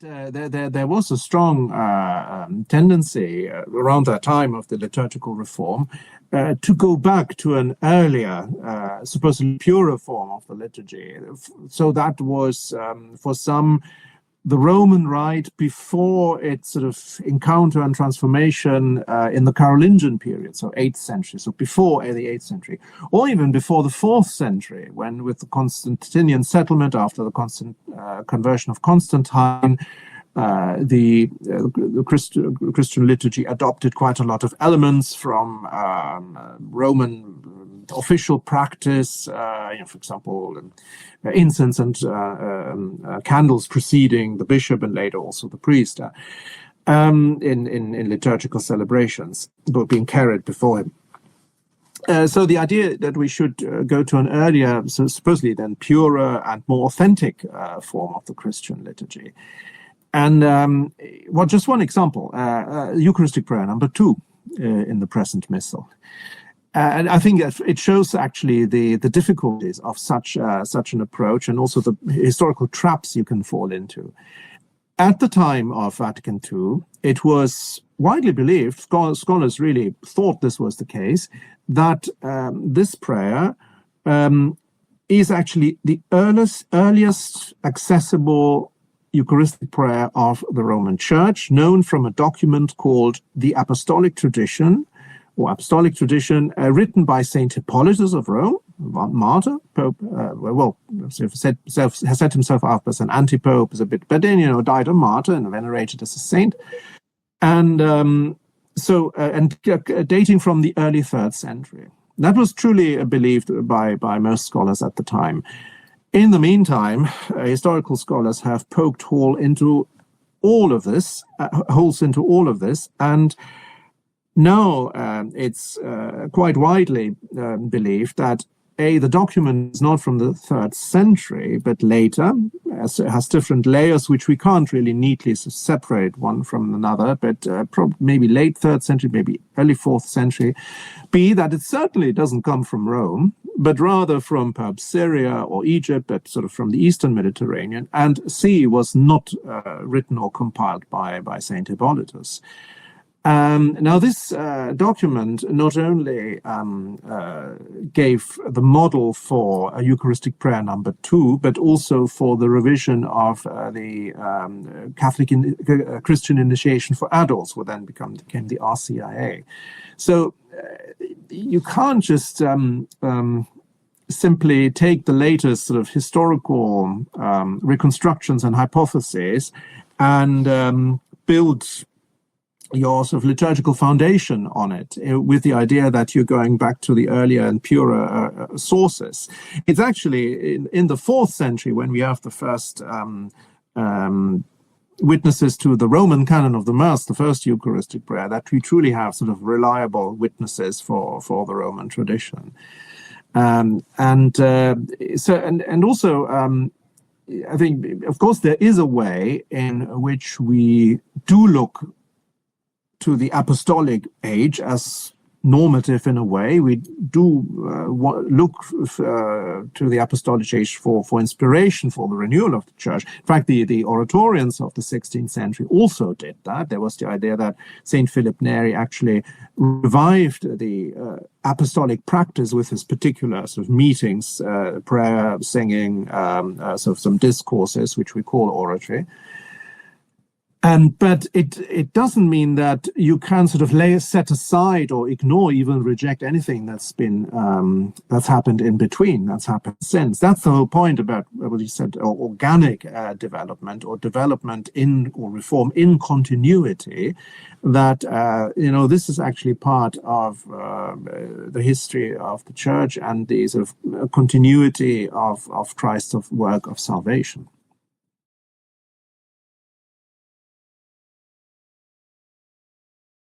There was a strong tendency around that time of the liturgical reform to go back to an earlier, supposedly purer form of the liturgy. So that was, for some, the Roman Rite before its sort of encounter and transformation in the Carolingian period, so 8th century, so before the 8th century, or even before the 4th century, when with the Constantinian settlement after the conversion of Constantine, the Christian liturgy adopted quite a lot of elements from Roman official practice, for example, incense and candles preceding the bishop and later also the priest in liturgical celebrations, but being carried before him. So the idea that we should go to an earlier, so supposedly then purer and more authentic form of the Christian liturgy. And just one example, Eucharistic prayer number 2 in the present Missal. And I think it shows actually the difficulties of such an approach, and also the historical traps you can fall into. At the time of Vatican II, it was widely believed, scholars really thought this was the case, that this prayer is actually the earliest accessible Eucharistic prayer of the Roman Church, known from a document called the Apostolic Tradition, written by Saint Hippolytus of Rome, martyr, Pope, has set himself up as an anti-pope, but then, died a martyr and venerated as a saint. And dating from the early 3rd century. That was truly believed by most scholars at the time. In the meantime, historical scholars have poked holes into all of this, and now it's quite widely believed that the document is not from the 3rd century, but later, has different layers which we can't really neatly separate one from another, but maybe late 3rd century, maybe early 4th century. B, that it certainly doesn't come from Rome, but rather from perhaps Syria or Egypt, but sort of from the Eastern Mediterranean. And C, was not written or compiled by Saint Hippolytus. Now, this document not only gave the model for a Eucharistic prayer number 2, but also for the revision of the Catholic Christian initiation for adults, what then became the RCIA. So you can't just simply take the latest sort of historical reconstructions and hypotheses and build your sort of liturgical foundation on it, with the idea that you're going back to the earlier and purer sources. It's actually in the 4th century, when we have the first witnesses to the Roman canon of the Mass, the first Eucharistic prayer, that we truly have sort of reliable witnesses for the Roman tradition. Also, I think, of course, there is a way in which we do look to the apostolic age as normative in a way. We do look to the apostolic age for inspiration, for the renewal of the church. In fact, the oratorians of the 16th century also did that. There was the idea that St. Philip Neri actually revived the apostolic practice with his particular sort of meetings, prayer, singing, sort of some discourses, which we call oratory. But it doesn't mean that you can sort of set aside or ignore, even reject anything that's been that's happened in between, that's happened since. That's the whole point about what you said, organic development, or development in or reform in continuity. That this is actually part of the history of the church and the sort of continuity of Christ's work of salvation.